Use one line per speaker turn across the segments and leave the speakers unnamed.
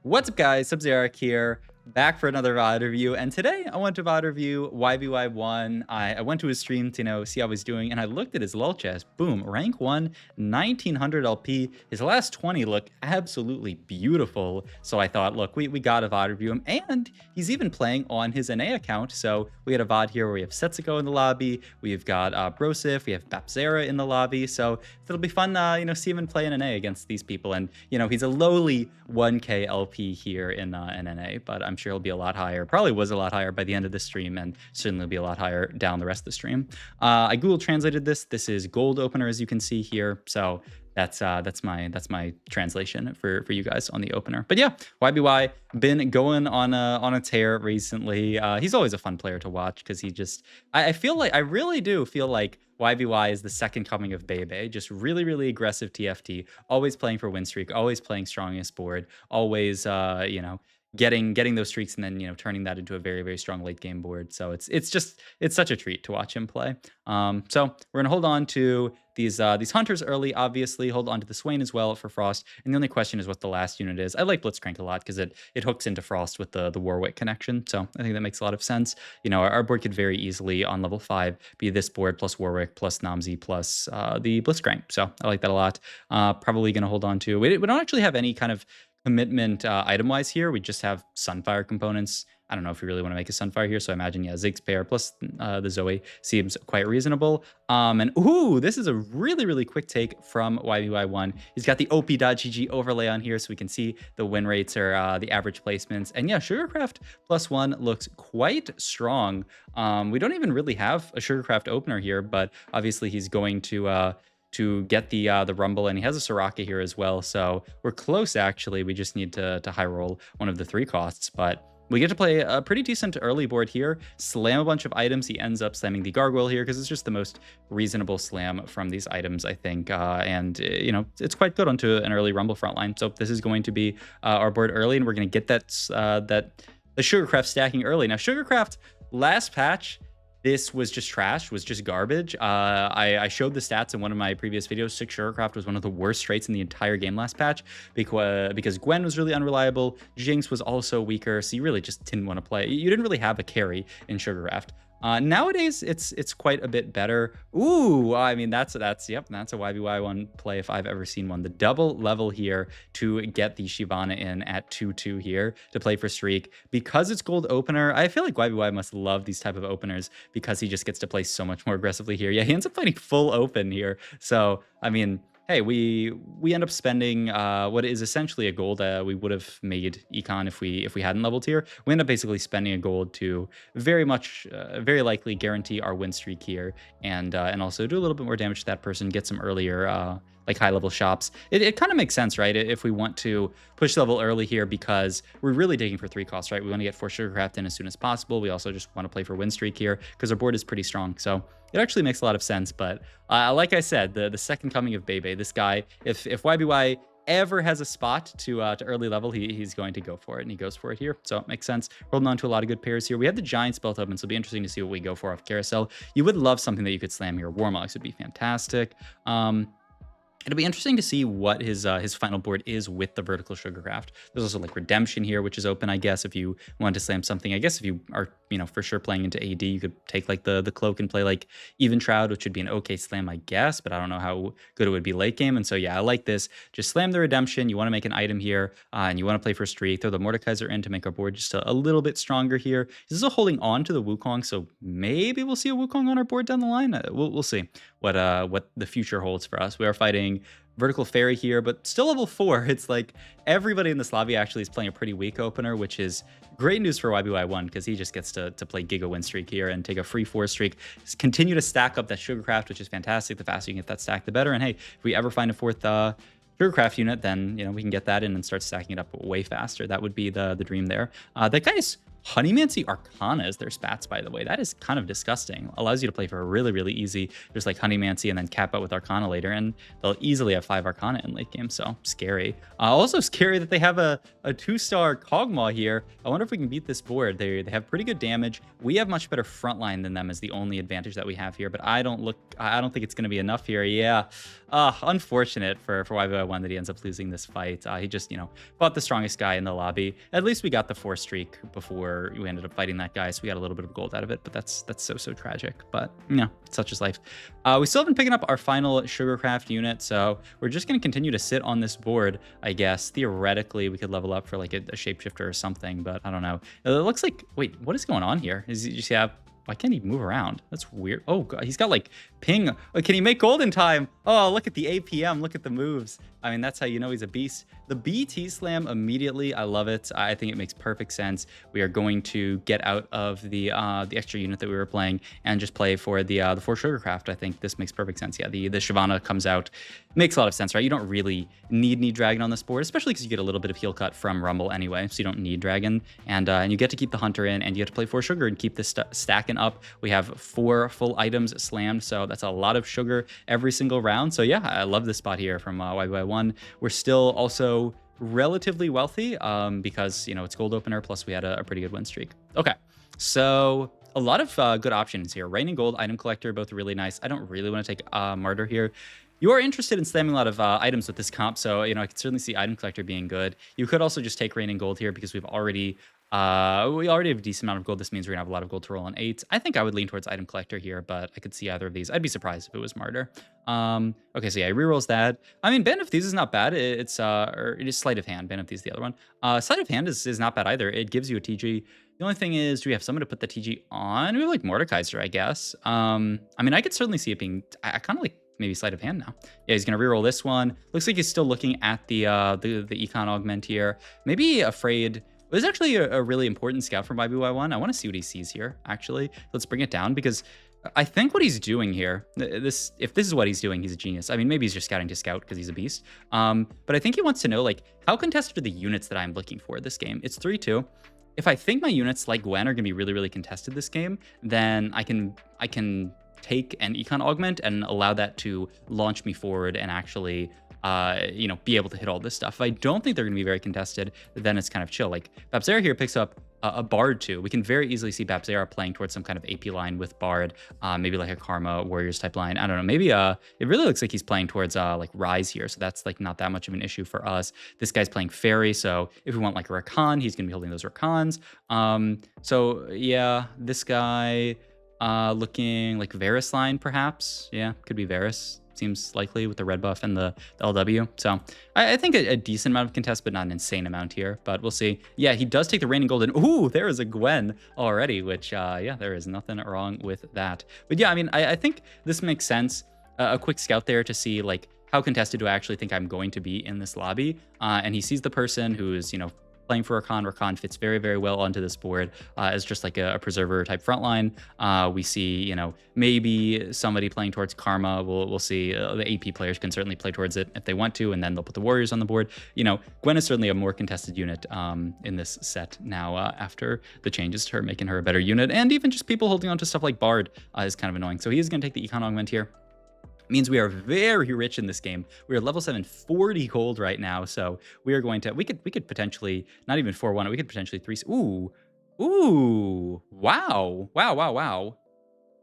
What's up, guys? Sub-Zero here, back for another VOD review. And today I went to VOD review YBY1. I went to his stream to see how he's doing, and I looked at his lol chest. Boom, rank 1, 1900 LP. His last 20 look absolutely beautiful. So I thought, look, we gotta VOD review him. And he's even playing on his NA account. So we had a VOD here where we have Setsuko in the lobby. We've got Brosif. We have Bapzera in the lobby. So it'll be fun, see him play in NA against these people. And, he's a lowly 1K LP here in NA, but I'm sure he'll be a lot higher. Probably was a lot higher by the end of the stream, and certainly will be a lot higher down the rest of the stream. I Google translated this. This is gold opener, as you can see here. So that's my translation for you guys on the opener. But yeah, YBY been going on a tear recently. He's always a fun player to watch because I really do feel like YBY is the second coming of Bebe. Just really aggressive TFT, always playing for win streak, always playing strongest board, always getting those streaks and then turning that into a very strong late game board. So it's such a treat to watch him play. So we're gonna hold on to these hunters early, obviously hold on to the Swain as well for Frost. And the only question is what the last unit is. I like Blitzcrank a lot because it hooks into Frost with the Warwick connection. So I think that makes a lot of sense. Our board could very easily on level 5 be this board plus Warwick plus Namzi plus the Blitzcrank. So I like that a lot. Probably gonna hold on to. We don't actually have any kind of commitment item-wise here. We just have Sunfire components. I don't know if we really want to make a Sunfire here, so I imagine, yeah, Ziggs pair plus the Zoe seems quite reasonable. And ooh, this is a really quick take from YBY1. He's got the op.gg overlay on here, so we can see the win rates or the average placements. And yeah, Sugarcraft +1 looks quite strong. We don't even really have a Sugarcraft opener here, but obviously he's going to get the Rumble, and he has a Soraka here as well. So we're close, actually. We just need to high roll one of the 3 costs, but we get to play a pretty decent early board here, slam a bunch of items. He ends up slamming the Gargoyle here because it's just the most reasonable slam from these items, I think. And, it's quite good onto an early Rumble frontline. So this is going to be our board early, and we're going to get the Sugarcraft stacking early. Now, Sugarcraft, last patch, this was just trash, was just garbage. I showed the stats in one of my previous videos. 6 Sugarcraft was one of the worst traits in the entire game last patch because Gwen was really unreliable. Jinx was also weaker, so you really just didn't want to play. You didn't really have a carry in Sugarcraft. Nowadays, it's quite a bit better. Ooh, I mean, that's a YBY1 play if I've ever seen one. The double level here to get the Shyvana in at 2-2 here to play for streak. Because it's gold opener, I feel like YBY must love these type of openers because he just gets to play so much more aggressively here. Yeah, he ends up playing full open here. So, I mean, hey, we end up spending what is essentially a gold. We would have made econ if we hadn't leveled here. We end up basically spending a gold to very likely guarantee our win streak here, and also do a little bit more damage to that person, get some earlier like high level shops. It kind of makes sense, right? If we want to push level early here because we're really digging for 3 costs, right? We want to get 4 Sugarcraft in as soon as possible. We also just want to play for win streak here because our board is pretty strong. So it actually makes a lot of sense. But like I said, the second coming of Bebe, this guy, if YBY ever has a spot to early level, he's going to go for it, and he goes for it here. So it makes sense. Holding on to a lot of good pairs here. We have the Giants built open, so it'll be interesting to see what we go for off Carousel. You would love something that you could slam here. Warmox would be fantastic. It'll be interesting to see what his final board is with the vertical Sugarcraft. There's also like Redemption here, which is open, I guess, if you want to slam something. I guess if you are, for sure playing into AD, you could take like the Cloak and play like Even Shroud, which would be an okay slam, I guess, but I don't know how good it would be late game. And so, yeah, I like this. Just slam the Redemption. You want to make an item here, and you want to play for streak. Throw the Mordekaiser in to make our board just a little bit stronger here. He's also holding on to the Wukong, so maybe we'll see a Wukong on our board down the line. We'll see what the future holds for us. We are fighting Vertical Fairy here, but still level 4. It's like everybody in this lobby actually is playing a pretty weak opener, which is great news for YBY1 because he just gets to play Giga Win Streak here and take a free 4 streak. Just continue to stack up that Sugarcraft, which is fantastic. The faster you can get that stack, the better. And hey, if we ever find a 4th Sugarcraft unit, then we can get that in and start stacking it up way faster. That would be the dream there. That guy's Honeymancy Arcana is their spats, by the way. That is kind of disgusting. Allows you to play for a really, really easy, just like Honeymancy and then cap out with Arcana later, and they'll easily have 5 Arcana in late game, so scary. Also scary that they have a 2-star Kog'Maw here. I wonder if we can beat this board. They have pretty good damage. We have much better frontline than them is the only advantage that we have here, but I don't think it's going to be enough here. Yeah, unfortunate for YBY1 that he ends up losing this fight. He just, fought the strongest guy in the lobby. At least we got the 4 streak before we ended up fighting that guy, so we got a little bit of gold out of it, but that's so tragic. But such is life. We still haven't picking up our final Sugarcraft unit, so we're just going to continue to sit on this board, I guess. Theoretically, we could level up for like a shapeshifter or something, but I don't know. It looks like, wait, what is going on here? Is you see how, why can't he move around? That's weird. Oh, God, he's got like ping. Oh, can he make gold in time? Oh, look at the APM. Look at the moves. I mean, that's how you know he's a beast. The BT slam immediately. I love it. I think it makes perfect sense. We are going to get out of the extra unit that we were playing and just play for the 4 Sugarcraft. I think this makes perfect sense. Yeah, the Shyvana comes out. Makes a lot of sense, right? You don't really need Dragon on this board, especially because you get a little bit of heal cut from Rumble anyway, so you don't need Dragon. And you get to keep the Hunter in, and you get to play 4 Sugar and keep this stacking up. We have 4 full items slammed, so that's a lot of sugar every single round. So yeah, I love this spot here from YBY1. We're still also relatively wealthy because, it's gold opener, plus we had a pretty good win streak. Okay, so a lot of good options here. Rain and Gold, Item Collector, both really nice. I don't really want to take Martyr here. You are interested in slamming a lot of items with this comp, so, I could certainly see Item Collector being good. You could also just take Rain and Gold here because we already have a decent amount of gold. This means we're gonna have a lot of gold to roll on 8. I think I would lean towards Item Collector here, but I could see either of these. I'd be surprised if it was Martyr. Okay, so yeah, rerolls that. I mean, Band of Thieves is not bad. It is Sleight of Hand. Band of Thieves the other one. Sleight of Hand is not bad either. It gives you a TG. The only thing is, do we have someone to put the TG on? We have like Mordekaiser, I guess. I mean, I could certainly see it being. I kind of like maybe Sleight of Hand now. Yeah, he's gonna reroll this one. Looks like he's still looking at the Econ Augment here. Maybe Afraid. It was actually a really important scout from YBY1. I want to see what he sees here, actually. Let's bring it down, because I think what he's doing here, if this is what he's doing, he's a genius. I mean, maybe he's just scouting to scout because he's a beast. But I think he wants to know, like, how contested are the units that I'm looking for this game? It's 3-2. If I think my units, like Gwen, are going to be really, really contested this game, then I can take an Econ Augment and allow that to launch me forward and actually be able to hit all this stuff. If I don't think they're going to be very contested, then it's kind of chill. Like, Babzera here picks up a Bard too. We can very easily see Babzera playing towards some kind of AP line with Bard, maybe like a Karma Warriors type line. I don't know. Maybe it really looks like he's playing towards like Rise here, so that's like not that much of an issue for us. This guy's playing Fairy, so if we want like a Rakan, he's going to be holding those Rakans. So yeah, this guy looking like Varus line perhaps. Yeah, could be Varus. Seems likely with the red buff and the LW. So I think a decent amount of contest, but not an insane amount here, but we'll see. Yeah, he does take the Reigning Golden. Ooh, there is a Gwen already, which, yeah, there is nothing wrong with that. But yeah, I mean, I think this makes sense. A quick scout there to see, like, how contested do I actually think I'm going to be in this lobby? And he sees the person who's, playing for Rakan. Rakan fits very, very well onto this board as just like a preserver type frontline. We see, maybe somebody playing towards Karma. We'll see. The AP players can certainly play towards it if they want to, and then they'll put the Warriors on the board. Gwen is certainly a more contested unit in this set now after the changes to her, making her a better unit. And even just people holding on to stuff like Bard is kind of annoying. So he is going to take the Econ Augment here. Means we are very rich in this game. We are level 740 gold right now, so we are going to we could potentially not even 4-1. We could potentially 3. Ooh, wow.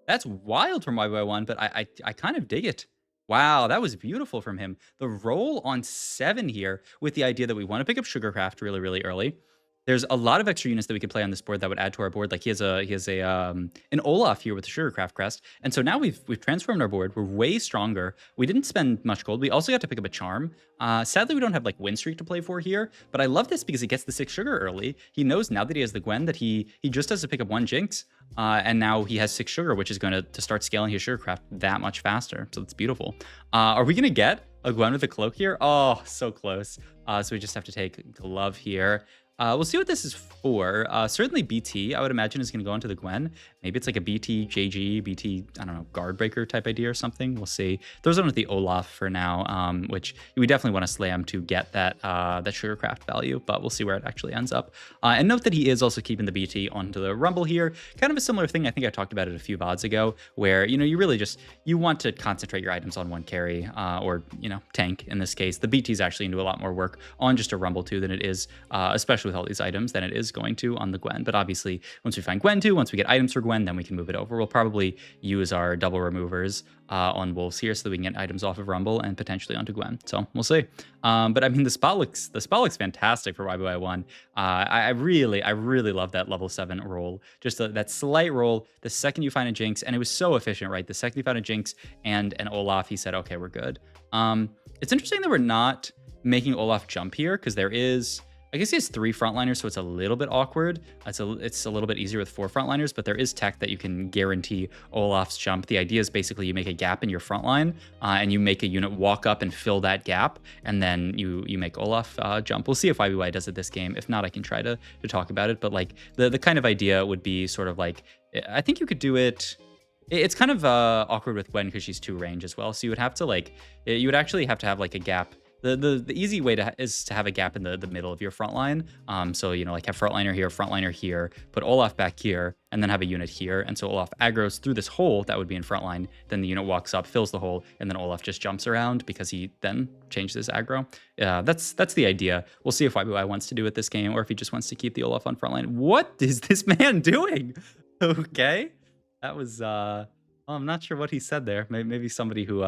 That's wild from YY1, but I kind of dig it. Wow, that was beautiful from him. The roll on 7 here with the idea that we want to pick up Sugarcraft really, really early. There's a lot of extra units that we could play on this board that would add to our board. Like he has an Olaf here with the Sugarcraft crest, and so now we've transformed our board. We're way stronger. We didn't spend much gold. We also got to pick up a charm. Sadly, we don't have like win streak to play for here, but I love this because he gets the 6 sugar early. He knows now that he has the Gwen that he just has to pick up 1 Jinx, and now he has 6 sugar, which is going to start scaling his Sugarcraft that much faster. So it's beautiful. Are we gonna get a Gwen with a cloak here? Oh, so close. So we just have to take Glove here. We'll see what this is for. Certainly BT, I would imagine, is going to go into the Gwen. Maybe it's like a BT, JG, BT, I don't know, guard breaker type idea or something. We'll see. Throws on with the Olaf for now, which we definitely want to slam to get that Sugarcraft value, but we'll see where it actually ends up. And note that he is also keeping the BT onto the Rumble here. Kind of a similar thing. I think I talked about it a few VODs ago, where, you know, you really just, you want to concentrate your items on one carry or, you know, tank in this case. The BT is actually going to do a lot more work on just a Rumble 2 than it is, especially with all these items, than it is going to on the Gwen. But obviously, once we find Gwen 2, once we get items for Gwen, then we can move it over. We'll probably use our double removers on Wolves here so that we can get items off of Rumble and potentially onto Gwen. So we'll see. But I mean, the spot looks fantastic for YBY1. I really love that level 7 roll. Just that slight roll the second you find a Jinx, and it was so efficient, right? The second you found a Jinx and an Olaf, he said, okay, we're good. It's interesting that we're not making Olaf jump here, because there is, I guess he has 3 frontliners, so it's a little bit awkward. It's a little bit easier with 4 frontliners, but there is tech that you can guarantee Olaf's jump. The idea is basically you make a gap in your frontline, and you make a unit walk up and fill that gap, and then you make Olaf jump. We'll see if YBY does it this game. If not, I can try to talk about it. But like the kind of idea would be sort of like, I think you could do it. It's kind of awkward with Gwen because she's 2 range as well. So you would have to like, you would actually have to have like a gap. The easy way is to have a gap in the middle of your front line. So, you know, like have frontliner here, put Olaf back here, and then have a unit here. And so Olaf aggroes through this hole that would be in front line. Then the unit walks up, fills the hole, and then Olaf just jumps around because he then changed his aggro. That's the idea. We'll see if YBY wants to do it this game or if he just wants to keep the Olaf on front line. What is this man doing? Okay. That was, I'm not sure what he said there. Maybe somebody who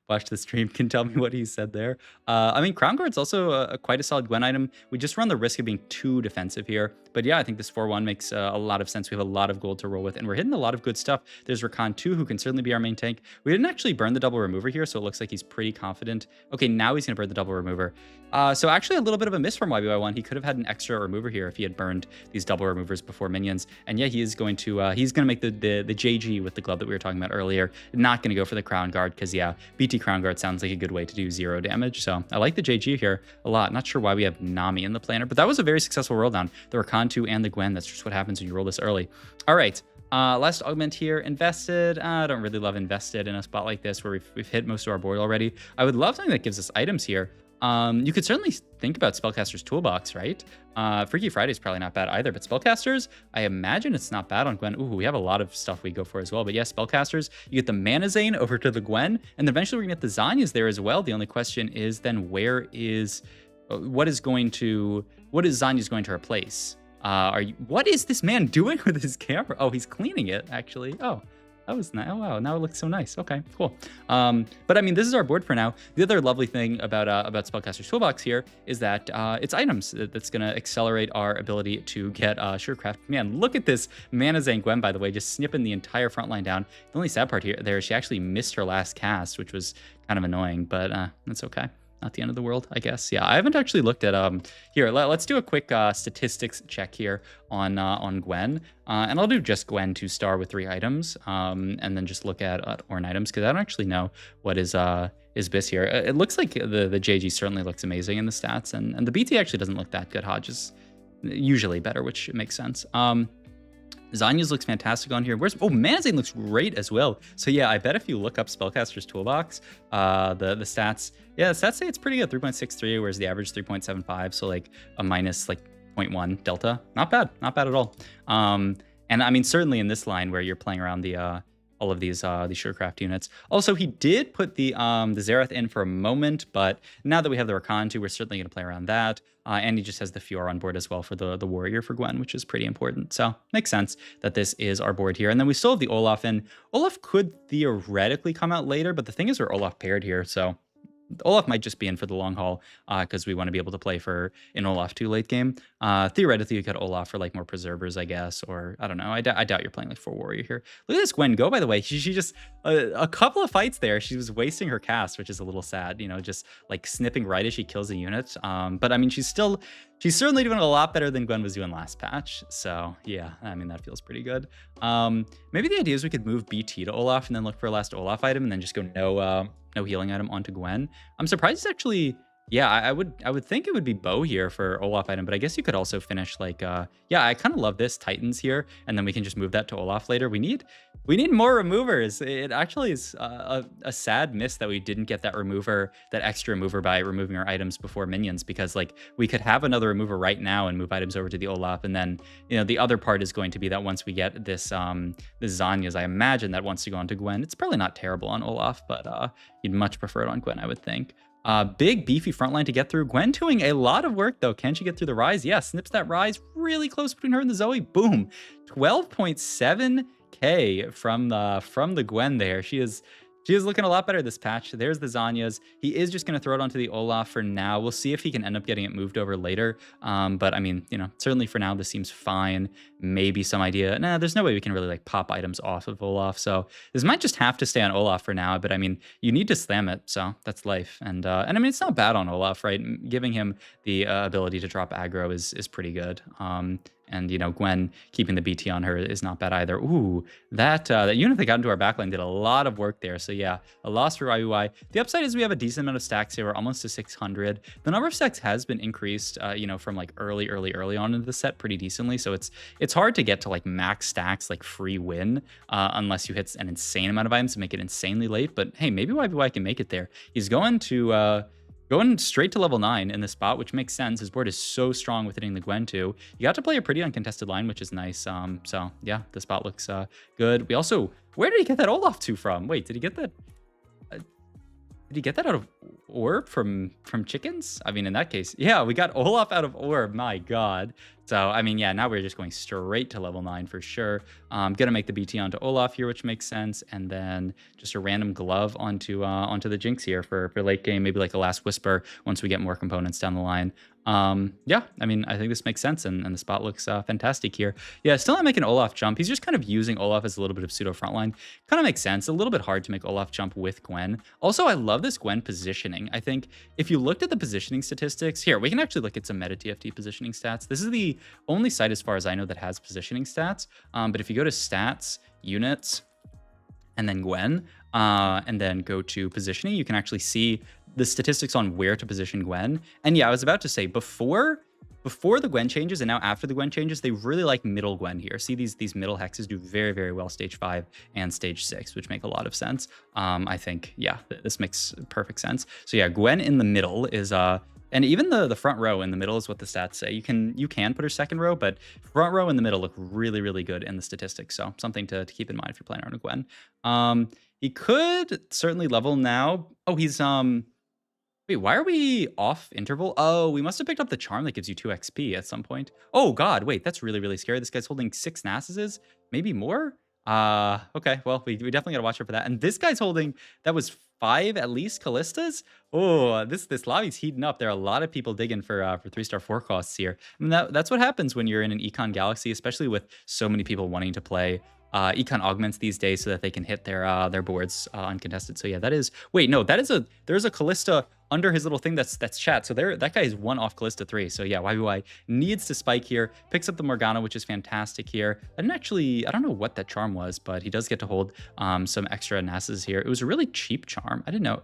watch the stream can tell me what he said there. I mean, Crown Guard's also quite a solid Gwen item. We just run the risk of being too defensive here. But yeah, I think this 4-1 makes a lot of sense. We have a lot of gold to roll with, and we're hitting a lot of good stuff. There's Rakan 2, who can certainly be our main tank. We didn't actually burn the double remover here, so it looks like he's pretty confident. Okay, now he's going to burn the double remover. So actually a little bit of a miss from YBY1. He could have had an extra remover here if he had burned these double removers before minions. And yeah, he is going to make the JG with the glove that we were talking about earlier. Not going to go for the Crown Guard because, yeah, BT Crown Guard sounds like a good way to do 0 damage. So I like the JG here a lot. Not sure why we have Nami in the planner, but that was a very successful roll down. The Rakan 2 and the Gwen, that's just what happens when you roll this early. All right. Last augment here, invested. I don't really love invested in a spot like this where we've hit most of our board already. I would love something that gives us items here. You could certainly think about Spellcaster's Toolbox, right? Freaky Friday's probably not bad either, but Spellcasters, I imagine it's not bad on Gwen. Ooh, we have a lot of stuff we go for as well. But yeah, Spellcasters, you get the Mana Zane over to the Gwen, and eventually we're gonna get the Zanya's there as well. The only question is then what is Zanya's going to replace? What is this man doing with his camera? Oh, he's cleaning it, actually. Oh, that was nice. Oh, wow. Now it looks so nice. Okay, cool. But I mean, this is our board for now. The other lovely thing about Spellcaster's Toolbox here is that it's items that's going to accelerate our ability to get Sugarcraft. Man, look at this Mana Zane Gwen, by the way, just snipping the entire front line down. The only sad part here is she actually missed her last cast, which was kind of annoying, but that's okay. Not the end of the world, I guess. Yeah, I haven't actually looked at here. Let's do a quick statistics check here on Gwen, and I'll do just Gwen 2-star with 3 items, and then just look at Ornn items because I don't actually know what is Biss here. It looks like the JG certainly looks amazing in the stats, and the BT actually doesn't look that good. Hodge is usually better, which makes sense. Zanya's looks fantastic on here. Mana Zane looks great as well. So yeah, I bet if you look up Spellcaster's Toolbox, the stats, yeah, the stats say it's pretty good, 3.63, whereas the average 3.75, so like a minus like 0.1 delta. Not bad at all. And I mean, certainly in this line where you're playing around the all of these Sugarcraft units. Also, he did put the Xerath in for a moment, but now that we have the Rakan 2, we're certainly going to play around that. And he just has the Fiora on board as well for the Warrior for Gwen, which is pretty important. So makes sense that this is our board here. And then we still have the Olaf in. Olaf could theoretically come out later, but the thing is we're Olaf paired here, so Olaf might just be in for the long haul because we want to be able to play for an Olaf 2 late game. Theoretically, you could Olaf for like more preservers, I guess, or I don't know. I doubt you're playing like for Warrior here. Look at this Gwen go, by the way. She just a couple of fights there. She was wasting her cast, which is a little sad, you know, just like snipping right as she kills a unit. But I mean, she's certainly doing a lot better than Gwen was doing last patch. So yeah, I mean, that feels pretty good. Maybe the idea is we could move BT to Olaf and then look for a last Olaf item and then just go no healing item onto Gwen. I'm surprised he's actually Yeah, I would think it would be bow here for Olaf item, but I guess you could also finish like yeah, I kind of love this Titans here, and then we can just move that to Olaf later. We need more removers. It actually is a sad miss that we didn't get that remover, that extra remover by removing our items before minions, because like we could have another remover right now and move items over to the Olaf, and then the other part is going to be that once we get this Zanya's, I imagine that wants to go onto Gwen. It's probably not terrible on Olaf, but you'd much prefer it on Gwen, I would think. Big, beefy front line to get through. Gwen doing a lot of work, though. Can she get through the Rise? Yeah, snips that Rise really close between her and the Zoe. Boom. 12.7K from the Gwen there. She is looking a lot better this patch. There's the Zanya's. He is just going to throw it onto the Olaf for now. We'll see if he can end up getting it moved over later. But I mean, certainly for now, this seems fine. Maybe some idea. Nah, there's no way we can really like pop items off of Olaf. So this might just have to stay on Olaf for now. But I mean, you need to slam it. So that's life. And I mean, it's not bad on Olaf, right? Giving him the ability to drop aggro is pretty good. And, Gwen keeping the BT on her is not bad either. Ooh, that unit that got into our backline did a lot of work there. So yeah, a loss for IUI. The upside is we have a decent amount of stacks here. We're almost to 600. The number of stacks has been increased, from like early on into the set pretty decently. So it's hard to get to like max stacks, like free win, unless you hit an insane amount of items to make it insanely late. But hey, maybe YBY can make it there. He's going to... Going straight to level 9 in this spot, which makes sense. His board is so strong with hitting the Gwen too. You got to play a pretty uncontested line, which is nice. So yeah, the spot looks good. We also, where did he get that Olaf 2 from? Wait, did he get that? Did he get that out of orb from chickens? I mean, in that case, yeah, we got Olaf out of orb. My God. So, I mean, yeah, now we're just going straight to level 9 for sure. Gonna make the BT onto Olaf here, which makes sense. And then just a random glove onto the Jinx here for late game, maybe like a last whisper once we get more components down the line. Yeah, I mean, I think this makes sense, and the spot looks fantastic here. Yeah, still not making Olaf jump. He's just kind of using Olaf as a little bit of pseudo frontline. Kind of makes sense. A little bit hard to make Olaf jump with Gwen. Also, I love this Gwen positioning. I think if you looked at the positioning statistics, here, we can actually look at some meta TFT positioning stats. This is the only site, as far as I know, that has positioning stats. But if you go to stats, units, and then Gwen, and then go to positioning, you can actually see the statistics on where to position Gwen. And yeah, I was about to say, before the Gwen changes and now after the Gwen changes, they really like middle Gwen here. See, these middle hexes do very, very well stage 5 and stage 6, which make a lot of sense. I think, yeah, this makes perfect sense. So yeah, Gwen in the middle is... And even the front row in the middle is what the stats say. You can put her second row, but front row in the middle look really, really good in the statistics. So something to keep in mind if you're playing around a Gwen. He could certainly level now. Oh, he's... Wait, why are we off interval? Oh, we must have picked up the charm that gives you 2 XP at some point. Oh, God, wait, that's really, really scary. This guy's holding 6 Nasus, maybe more? Okay, well, we definitely gotta watch out for that. And this guy's holding, that was 5 at least Callistas. Oh, this lobby's heating up. There are a lot of people digging for 3-star 4 costs here. I mean, that's what happens when you're in an econ galaxy, especially with so many people wanting to play econ augments these days so that they can hit their boards uncontested. So yeah, that is... Wait, no, there's a Callista under his little thing that's chat. So that guy is 1 off Callista 3. So yeah, YBY needs to spike here. Picks up the Morgana, which is fantastic here. I don't know what that charm was, but he does get to hold some extra Nasus here. It was a really cheap charm. I didn't know.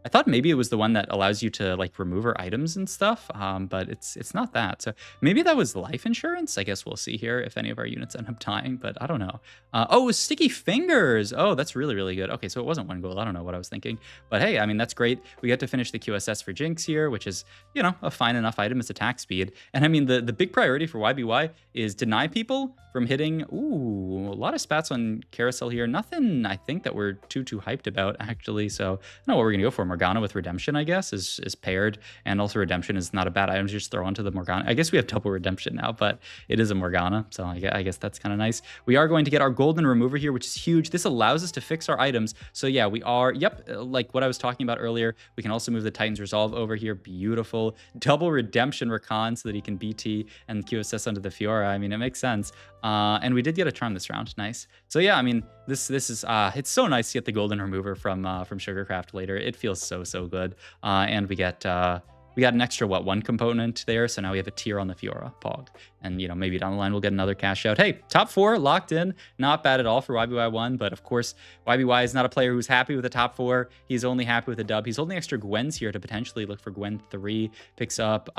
I thought maybe it was the one that allows you to like remove her items and stuff, but it's not that. So maybe that was life insurance. I guess we'll see here if any of our units end up dying, but I don't know. Oh, it was Sticky Fingers. Oh, that's really, really good. Okay, so it wasn't 1 gold. I don't know what I was thinking, but hey, I mean, that's great. We get to finish the QSS for Jinx here, which is, a fine enough item. It's attack speed. And I mean, the big priority for YBY is deny people from hitting, ooh, a lot of spats on Carousel here. Nothing I think that we're too hyped about, actually. So I don't know what we're gonna go for. Morgana with Redemption, I guess, is paired, and also Redemption is not a bad item to just throw onto the Morgana. I guess we have double Redemption now, but it is a Morgana, so I guess that's kind of nice. We are going to get our golden remover here, which is huge. This allows us to fix our items. So yeah, we are, yep, like what I was talking about earlier. We can also move the Titan's Resolve over here. Beautiful. Double Redemption Rakan so that he can BT and QSS onto the Fiora. I mean, it makes sense. And we did get a charm this round. Nice. So yeah, I mean, this is it's so nice to get the golden remover from Sugarcraft later. It feels so good. And we get we got an extra, what, 1 component there. So now we have a tier on the Fiora Pog. And, you know, maybe down the line we'll get another cash out. Hey, top 4 locked in. Not bad at all for YBY1. But of course, YBY is not a player who's happy with the top 4. He's only happy with a dub. He's holding extra Gwens here to potentially look for Gwen 3. Picks up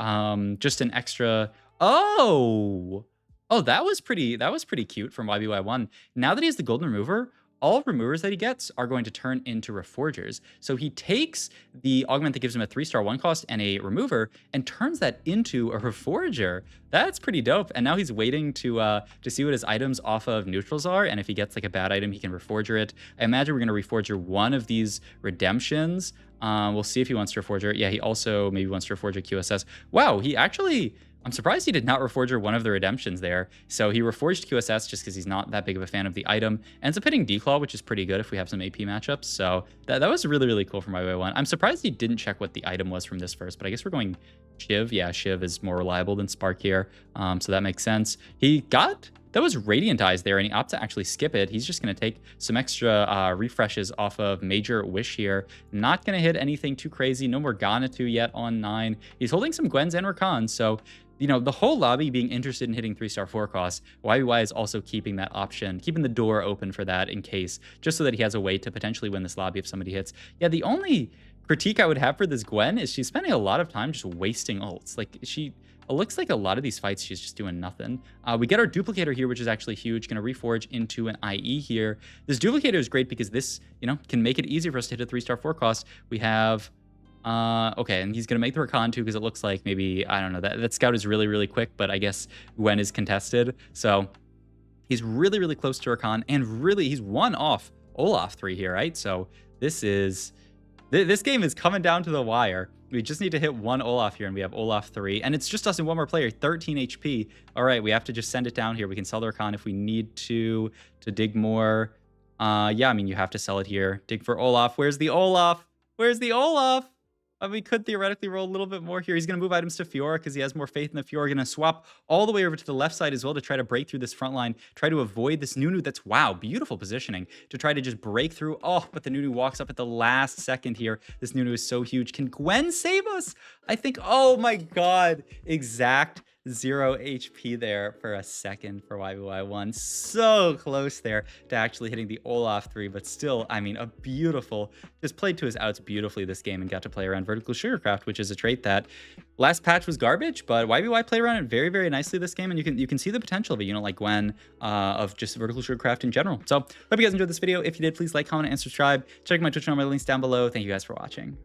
just an extra... Oh, that was pretty cute from YBY1. Now that he has the golden remover, all removers that he gets are going to turn into reforgers. So he takes the augment that gives him a 3-star 1 cost and a remover and turns that into a reforger. That's pretty dope. And now he's waiting to see what his items off of neutrals are. And if he gets like a bad item, he can reforger it. I imagine we're going to reforger one of these redemptions. We'll see if he wants to reforger it. Yeah, he also maybe wants to reforger QSS. Wow, he actually... I'm surprised he did not reforger one of the redemptions there. So he reforged QSS just because he's not that big of a fan of the item. Ends up hitting Declaw, which is pretty good if we have some AP matchups. So that was really, really cool for my way one. I'm surprised he didn't check what the item was from this first, but I guess we're going Shiv. Yeah, Shiv is more reliable than Spark here. So that makes sense. That was Radiant Eyes there, and he opts to actually skip it. He's just going to take some extra refreshes off of Major Wish here. Not going to hit anything too crazy. No Morgana 2 yet on 9. He's holding some Gwens and Rakans, so... You know, the whole lobby being interested in hitting 3-star 4 costs, YBY is also keeping that option, keeping the door open for that in case, just so that he has a way to potentially win this lobby if somebody hits. Yeah, the only critique I would have for this Gwen is she's spending a lot of time just wasting ults. Like, it looks like a lot of these fights she's just doing nothing. We get our duplicator here, which is actually huge. Going to reforge into an IE here. This duplicator is great because this, you know, can make it easier for us to hit a 3-star 4 cost. We have... okay, and he's going to make the Rakan too because it looks like maybe, I don't know, that scout is really, really quick, but I guess Gwen is contested. So he's really, really close to Rakan, and really, he's one off Olaf 3 here, right? So this game is coming down to the wire. We just need to hit one Olaf here, and we have Olaf 3, and it's just us and one more player, 13 HP. All right, we have to just send it down here. We can sell the Rakan if we need to dig more. Yeah, I mean, you have to sell it here. Dig for Olaf. Where's the Olaf? Where's the Olaf? We could theoretically roll a little bit more here. He's going to move items to Fiora because he has more faith in the Fiora. Going to swap all the way over to the left side as well to try to break through this front line, try to avoid this Nunu. That's, wow, beautiful positioning to try to just break through. Oh, but the Nunu walks up at the last second here. This Nunu is so huge. Can Gwen save us? I think, oh my God, exact 0 HP there for a second for YBY1. So close there to actually hitting the Olaf 3, but still, I mean, a beautiful, just played to his outs beautifully this game and got to play around vertical Sugarcraft, which is a trait that last patch was garbage, but YBY played around it very, very nicely this game, and you can see the potential of a unit like Gwen, of just vertical Sugarcraft in general. So hope you guys enjoyed this video. If you did, please like, comment, and subscribe. Check my Twitch and all my links down below. Thank you guys for watching.